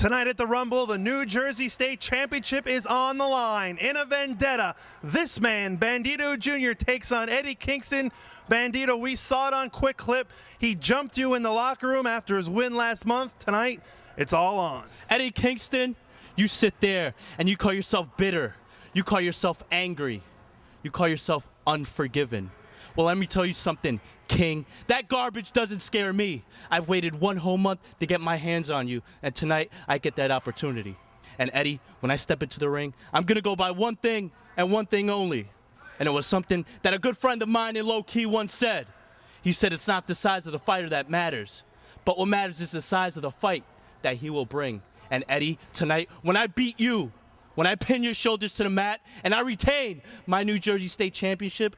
Tonight at the Rumble, the New Jersey State Championship is on the line. In a vendetta, this man, Bandido Jr., takes on Eddie Kingston. Bandido, we saw it on Quick Clip. He jumped you in the locker room after his win last month. Tonight, it's all on. Eddie Kingston, you sit there and you call yourself bitter. You call yourself angry. You call yourself unforgiven. Well, let me tell you something, King. That garbage doesn't scare me. I've waited 1 whole month to get my hands on you, and tonight I get that opportunity. And Eddie, when I step into the ring, I'm going to go by one thing and one thing only. And it was something that a good friend of mine in Low Key once said. He said it's not the size of the fighter that matters, but what matters is the size of the fight that he will bring. And Eddie, tonight, when I beat you, when I pin your shoulders to the mat, and I retain my New Jersey State Championship,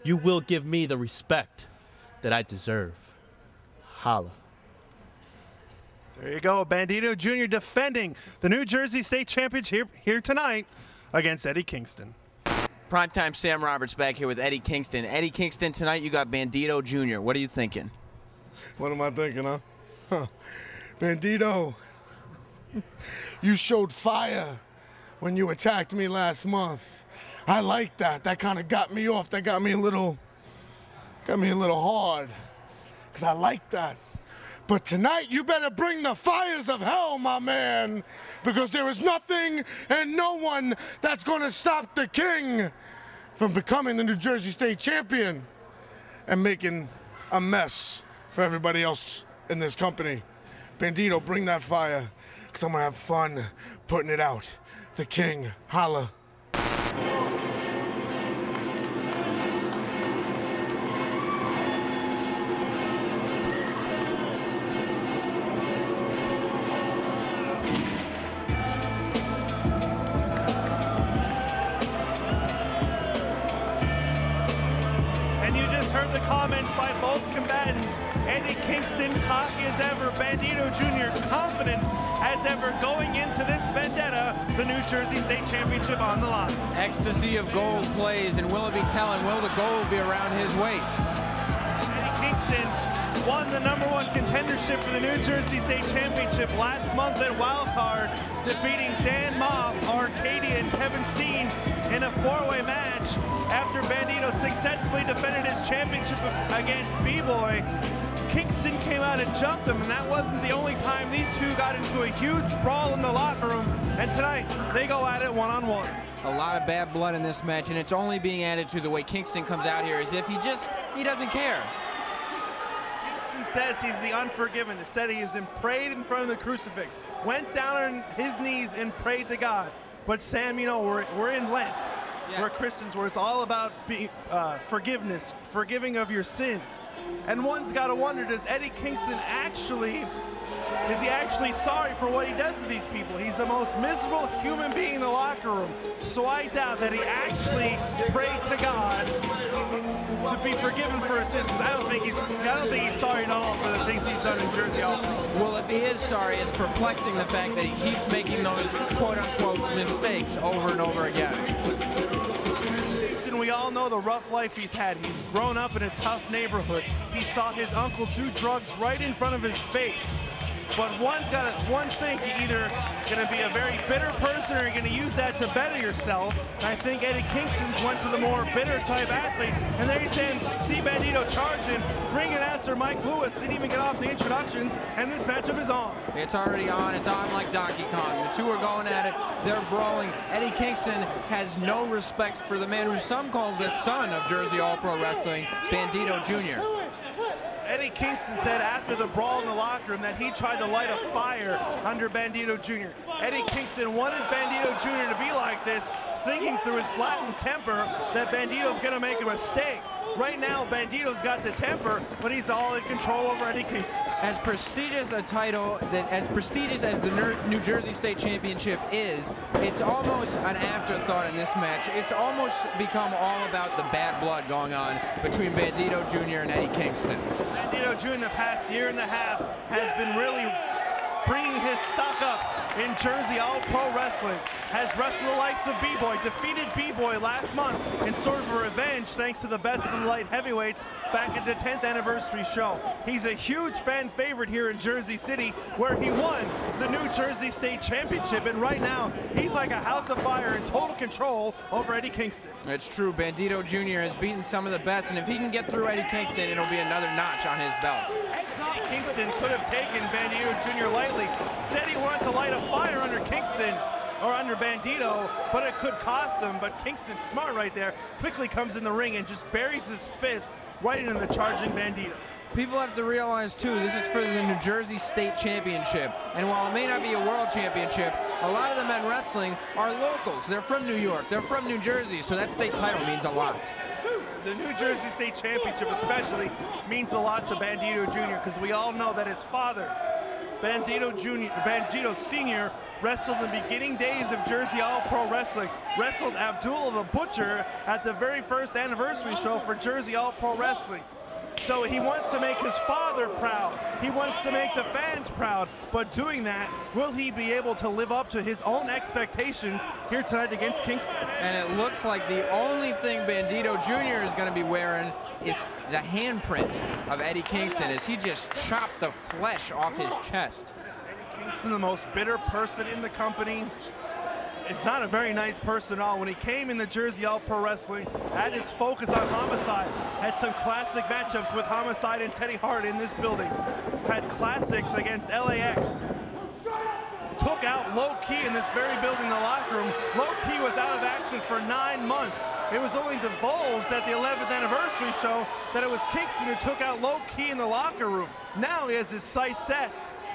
you will give me the respect that I deserve. Holla. There you go, Bandido Jr. defending the New Jersey State Championship here tonight against Eddie Kingston. Primetime Sam Roberts back here with Eddie Kingston. Eddie Kingston, tonight you got Bandido Jr. What are you thinking? What am I thinking, huh? Bandido, you showed fire when you attacked me last month. I like that. That kind of got me off. That got me a little hard, because I like that. But tonight, you better bring the fires of hell, my man, because there is nothing and no one that's going to stop the King from becoming the New Jersey State Champion and making a mess for everybody else in this company. Bandido, bring that fire, because I'm going to have fun putting it out. The King, holla. Heard the comments by both combatants. Eddie Kingston, cocky as ever. Bandido Jr., confident as ever going into this vendetta, the New Jersey State Championship on the line. Ecstasy of gold plays, and will it be telling? Will the gold be around his waist? Eddie Kingston won the #1 contendership for the New Jersey State Championship last month at Wildcard, defeating Dan Moff, Arcadia, and Kevin Steen in a 4-way match. After Bandido successfully defended his championship against B-Boy, Kingston came out and jumped him, and that wasn't the only time these two got into a huge brawl in the locker room, and tonight they go at it one-on-one. A lot of bad blood in this match, and it's only being added to the way Kingston comes out here as if he doesn't care. Kingston says he's the unforgiven. He said he is prayed in front of the crucifix, went down on his knees and prayed to God. But Sam, you know, we're in Lent. Yes. We're Christians, where it's all about forgiveness, forgiving of your sins. And one's got to wonder, does Eddie Kingston is he actually sorry for what he does to these people? He's the most miserable human being in the locker room. So I doubt that he actually prayed to God to be forgiven for his sins, because I don't think he's sorry at all for the things he's done in Jersey All-Pro. Well, if he is sorry, it's perplexing the fact that he keeps making those quote-unquote mistakes over and over again. We all know the rough life he's had. He's grown up in a tough neighborhood. He saw his uncle do drugs right in front of his face. But one thing, you're either going to be a very bitter person or you're going to use that to better yourself. And I think Eddie Kingston's went to the more bitter type athlete. And there he's saying, see Bandido charging. Ring announcer Mike Lewis didn't even get off the introductions, and this matchup is on. It's already on. It's on like Donkey Kong. The two are going at it. They're brawling. Eddie Kingston has no respect for the man who some call the son of Jersey All-Pro Wrestling, Bandido Jr. Eddie Kingston said after the brawl in the locker room that he tried to light a fire under Bandido Jr. Eddie Kingston wanted Bandido Jr. to be like this, thinking through his Latin temper that Bandido's going to make a mistake. Right now, Bandido's got the temper, but he's all in control over Eddie Kingston. As prestigious a title, as prestigious as the New Jersey State Championship is, it's almost an afterthought in this match. It's almost become all about the bad blood going on between Bandido Jr. and Eddie Kingston. Bandido Jr. in the past year and a half has been really bringing his stock up in Jersey All Pro Wrestling, has wrestled the likes of B-Boy, defeated B-Boy last month in sort of a revenge thanks to the Best of the Light Heavyweights back at the 10th anniversary show. He's a huge fan favorite here in Jersey City, where he won the New Jersey State Championship, and right now he's like a house of fire in total control over Eddie Kingston. It's true. Bandido Jr. has beaten some of the best, and if he can get through Eddie Kingston, it'll be another notch on his belt. Eddie Kingston could have taken Bandido Jr. lightly, said he wanted to light a fire under Kingston, or under Bandido, but it could cost him. But Kingston's smart right there, quickly comes in the ring and just buries his fist right into the charging Bandido. People have to realize, too, this is for the New Jersey State Championship. And while it may not be a world championship, a lot of the men wrestling are locals. They're from New York. They're from New Jersey, so that state title means a lot. The New Jersey State Championship especially means a lot to Bandido Jr. because we all know that his father, Bandido Sr., wrestled in the beginning days of Jersey All Pro Wrestling, wrestled Abdullah the Butcher at the very first anniversary show for Jersey All Pro Wrestling. So he wants to make his father proud. He wants to make the fans proud. But doing that, will he be able to live up to his own expectations here tonight against Kingston? And it looks like the only thing Bandido Jr. is going to be wearing is the handprint of Eddie Kingston, as he just chopped the flesh off his chest. Eddie Kingston, the most bitter person in the company. It's not a very nice person at all. When he came in the Jersey All Pro Wrestling, had his focus on Homicide, had some classic matchups with Homicide and Teddy Hart in this building, had classics against LAX, took out Low Key in this very building, the locker room. Low Key was out of action for 9 months. It was only divulged at the 11th anniversary show that it was Kingston who took out Low Key in the locker room. Now he has his sights set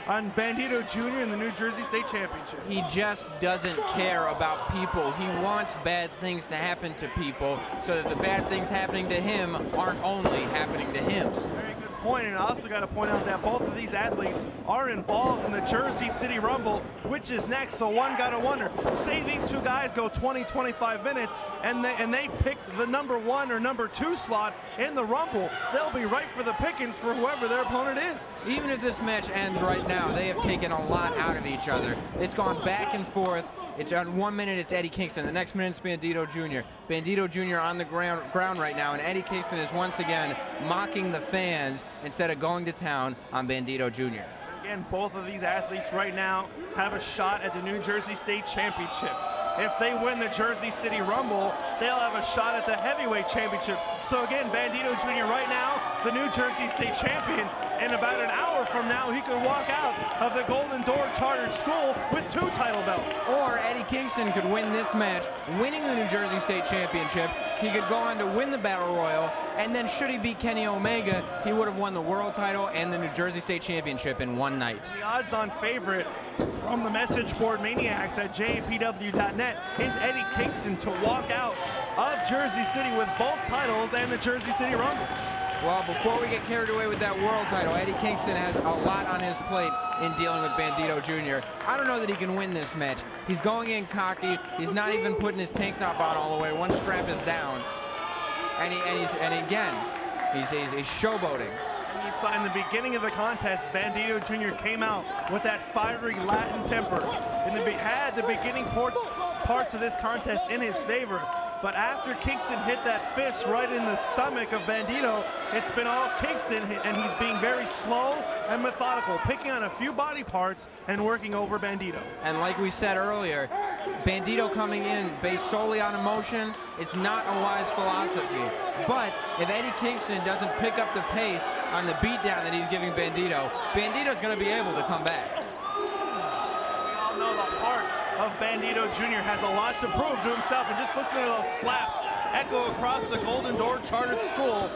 on Bandido Jr. in the New Jersey State Championship. He just doesn't care about people. He wants bad things to happen to people so that the bad things happening to him aren't only happening to him. Very good point, and I also got to point out that both of these athletes are involved in the Jersey City Rumble, which is next, so one got to wonder, say these two guys go 20-25 minutes and they pick the number 1 or number 2 slot in the Rumble, they'll be right for the pickings for whoever their opponent is. Even if this match ends right now, they have taken a lot out of each other. It's gone back and forth. It's on 1 minute, it's Eddie Kingston. The next minute, it's Bandido Jr. Bandido Jr. on the ground right now, and Eddie Kingston is once again mocking the fans instead of going to town on Bandido Jr. Again, both of these athletes right now have a shot at the New Jersey State Championship. If they win the Jersey City Rumble, they'll have a shot at the Heavyweight Championship. So again, Bandido Jr. right now, the New Jersey State Champion. In about an hour from now, he could walk out of the Golden Door Chartered School with 2 title belts. Or Eddie Kingston could win this match, winning the New Jersey State Championship. He could go on to win the Battle Royal, and then should he beat Kenny Omega, he would have won the world title and the New Jersey State Championship in one night. The odds-on favorite from the message board maniacs at JAPW.net is Eddie Kingston to walk out of Jersey City with both titles and the Jersey City Rumble. Well, before we get carried away with that world title, Eddie Kingston has a lot on his plate in dealing with Bandido Jr. I don't know that he can win this match. He's going in cocky. He's not even putting his tank top on all the way. One strap is down. And again, he's showboating. In the beginning of the contest, Bandido Jr. came out with that fiery Latin temper and had the beginning parts of this contest in his favor. But after Kingston hit that fist right in the stomach of Bandido, it's been all Kingston, and he's being very slow and methodical, picking on a few body parts and working over Bandido. And like we said earlier, Bandido coming in based solely on emotion is not a wise philosophy. But if Eddie Kingston doesn't pick up the pace on the beatdown that he's giving Bandido, Bandido's going to be able to come back. We all know the heart of Bandido Jr. has a lot to prove to himself, and just listen to those slaps echo across the Golden Door Chartered School.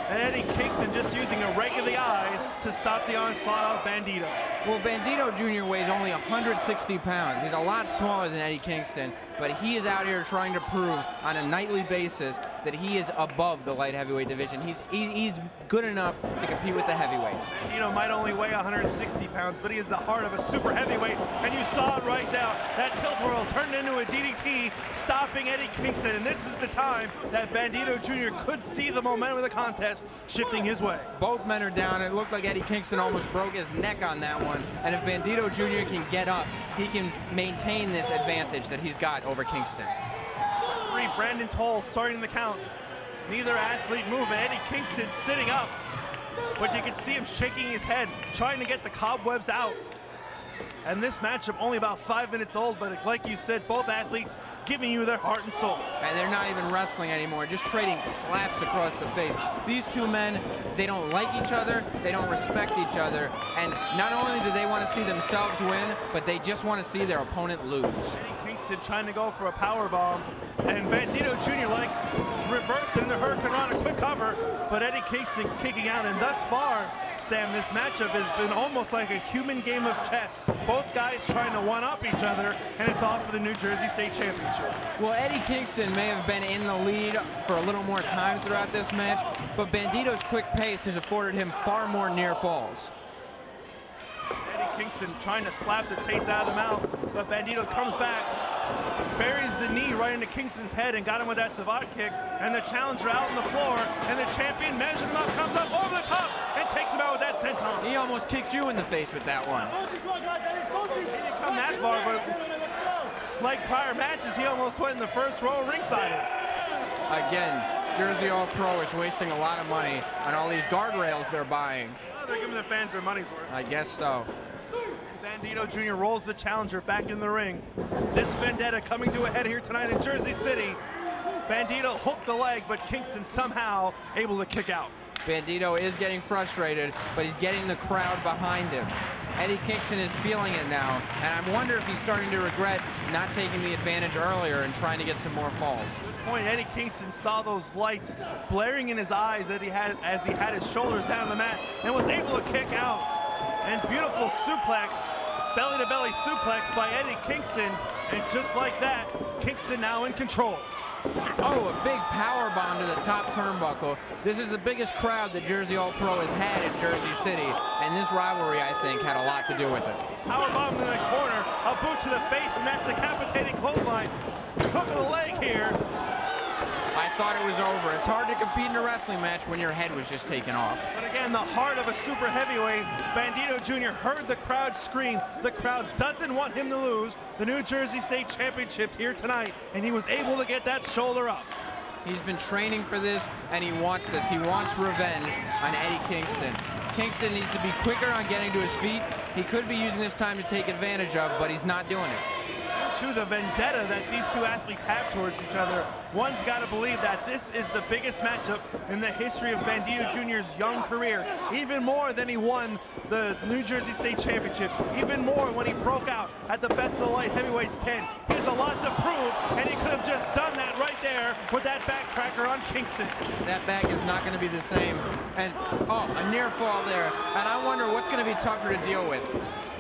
And Eddie Kingston just using a rake of the eyes to stop the onslaught of Bandido. Well, Bandido Jr. weighs only 160 pounds. He's a lot smaller than Eddie Kingston, but he is out here trying to prove on a nightly basis that he is above the light heavyweight division. He's good enough to compete with the heavyweights. Bandito might only weigh 160 pounds, but he has the heart of a super heavyweight, and you saw it right now. That tilt whirl turned into a DDT, stopping Eddie Kingston, and this is the time that Bandido Jr. could see the momentum of the contest shifting his way. Both men are down. It looked like Eddie Kingston almost broke his neck on that one, and if Bandido Jr. can get up, he can maintain this advantage that he's got over Kingston. Brandon Toll starting the count. Neither athlete moving. Eddie Kingston sitting up, but you can see him shaking his head, trying to get the cobwebs out. And this matchup only about 5 minutes old, but like you said, both athletes giving you their heart and soul. And they're not even wrestling anymore, just trading slaps across the face. These two men, they don't like each other, they don't respect each other, and not only do they want to see themselves win, but they just want to see their opponent lose. Eddie Kingston trying to go for a power bomb, and Bandido Jr. like reversing the Hurricane Rana quick cover, but Eddie Kingston kicking out, and thus far, Sam, this matchup has been almost like a human game of chess. Both guys trying to one-up each other, and it's all for the New Jersey State Championship. Well, Eddie Kingston may have been in the lead for a little more time throughout this match, but Bandido's quick pace has afforded him far more near falls. Eddie Kingston trying to slap the taste out of the mouth, but Bandido comes back, buries the knee right into Kingston's head and got him with that savate kick, and the challenger out on the floor, and the champion measures him up, comes up over the top, and takes him out with that senton. He almost kicked you in the face with that one. He didn't come that far, but like prior matches, he almost went in the first row ringside. Again, Jersey All-Pro is wasting a lot of money on all these guardrails they're buying. Well, they're giving the fans their money's worth. I guess so. Bandido Jr. rolls the challenger back in the ring. This vendetta coming to a head here tonight in Jersey City. Bandido hooked the leg, but Kingston somehow able to kick out. Bandido is getting frustrated, but he's getting the crowd behind him. Eddie Kingston is feeling it now, and I wonder if he's starting to regret not taking the advantage earlier and trying to get some more falls. Good point. Eddie Kingston saw those lights blaring in his eyes as he had his shoulders down on the mat and was able to kick out. And beautiful suplex, belly-to-belly suplex by Eddie Kingston, and just like that, Kingston now in control. Oh, a big power bomb to the top turnbuckle. This is the biggest crowd that Jersey All-Pro has had in Jersey City, and this rivalry, I think, had a lot to do with it. Power bomb in the corner, a boot to the face, and that decapitating clothesline. Hook of the leg here. I thought it was over. It's hard to compete in a wrestling match when your head was just taken off. But again, the heart of a super heavyweight. Bandido Jr. heard the crowd scream. The crowd doesn't want him to lose the New Jersey State Championship here tonight, and he was able to get that shoulder up. He's been training for this, and he wants this. He wants revenge on Eddie Kingston. Kingston needs to be quicker on getting to his feet. He could be using this time to take advantage of, but he's not doing it. To the vendetta that these two athletes have towards each other, one's got to believe that this is the biggest matchup in the history of Bandido Jr.'s young career, even more than he won the New Jersey State Championship, even more when he broke out at the Best of the Light Heavyweights 10. He has a lot to prove, and he could have just done that right there with that backcracker on Kingston. That back is not going to be the same. And, oh, a near fall there. And I wonder what's going to be tougher to deal with.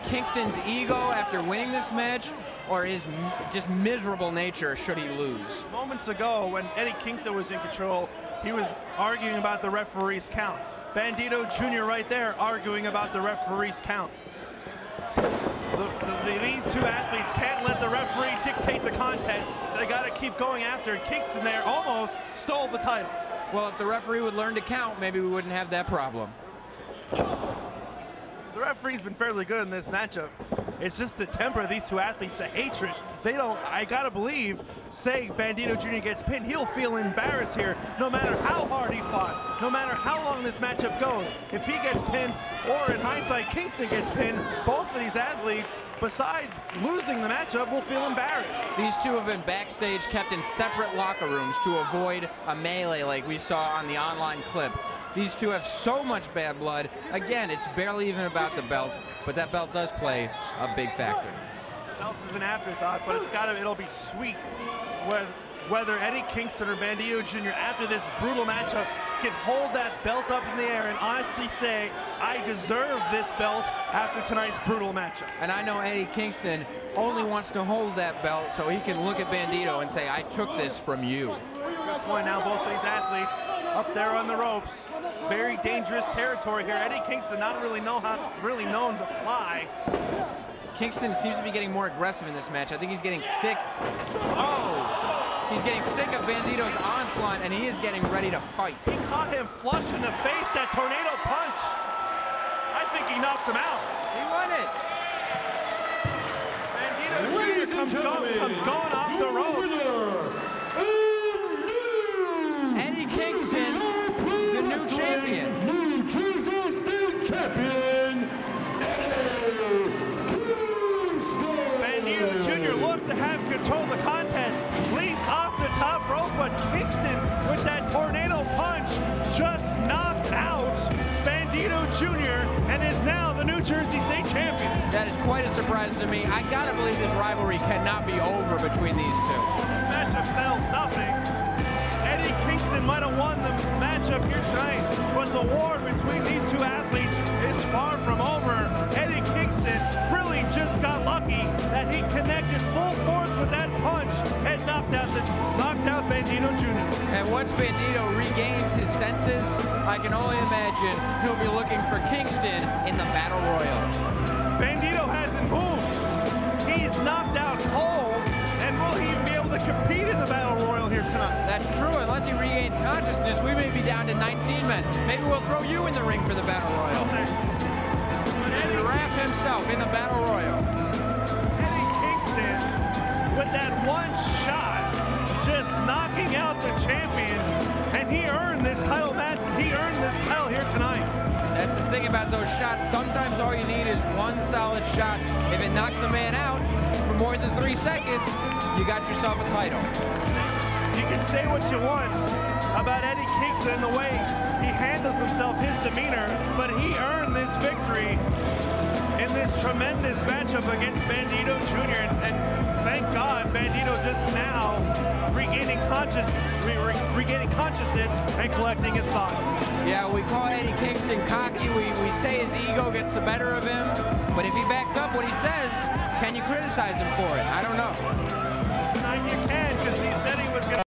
Kingston's ego after winning this match, or his just miserable nature should he lose. Moments ago, when Eddie Kingston was in control, he was arguing about the referee's count. Bandido Jr. right there arguing about the referee's count. These two athletes can't let the referee dictate the contest. They got to keep going after it. Kingston there almost stole the title. Well, if the referee would learn to count, maybe we wouldn't have that problem. The referee's been fairly good in this matchup. It's just the temper of these two athletes, the hatred. They don't, I gotta believe, say Bandido Jr. gets pinned, he'll feel embarrassed here no matter how hard he fought, no matter how long this matchup goes. If he gets pinned, or in hindsight, Kingston gets pinned, both of these athletes, besides losing the matchup, will feel embarrassed. These two have been backstage, kept in separate locker rooms to avoid a melee like we saw on the online clip. These two have so much bad blood. Again, it's barely even about the belt, but that belt does play a big factor. Belt is an afterthought, but it'll be sweet whether Eddie Kingston or Bandido Jr. after this brutal matchup can hold that belt up in the air and honestly say, I deserve this belt after tonight's brutal matchup. And I know Eddie Kingston only wants to hold that belt so he can look at Bandido and say, I took this from you. point now, both of these athletes up there on the ropes. Very dangerous territory here. Eddie Kingston not really known to fly. Kingston seems to be getting more aggressive in this match. I think he's getting sick. Oh! He's getting sick of Bandido's onslaught, and he is getting ready to fight. He caught him flush in the face, that tornado punch. I think he knocked him out. He won it. Bandido Jr. comes going off the ropes. Eddie Kingston, the new champion. New Jersey State Champion, Eddie Kingston. Bandido Jr. looked to have control of the contest, leaps off the top rope, but Kingston, with that tornado punch, just knocked out Bandido Jr. and is now the New Jersey State Champion. That is quite a surprise to me. I gotta believe this rivalry cannot be over between these two. This matchup sells nothing. Eddie Kingston might have won the matchup here tonight, but the war between these two athletes is far from over. Eddie Kingston really just got lucky that he connected full force with that punch and knocked out Bandido Jr. And once Bandido regains his senses, I can only imagine he'll be looking for Kingston in the Battle Royal. Bandido hasn't moved. He's knocked out cold, and will he be able to compete in the Battle Royal here tonight? That's true. Unless he regains consciousness, we may be down to 19 men. Maybe we'll throw you in the ring for the Battle Royal. The Giraffe himself in the Battle Royal. Eddie Kingston, with that one shot, just knocking out the champion, and he earned this title match. He earned this title here tonight. That's the thing about those shots. Sometimes all you need is one solid shot. If it knocks a man out for more than 3 seconds, you got yourself a title. You can say what you want about Eddie Kingston and the way he handles himself, his demeanor, but he earned this victory in this tremendous matchup against Bandido Jr. And thank God Bandido just now regaining consciousness and collecting his thoughts. Yeah, we call Eddie Kingston cocky. We say his ego gets the better of him, but if he backs up what he says, can you criticize him for it? I don't know. Tonight you can, because he said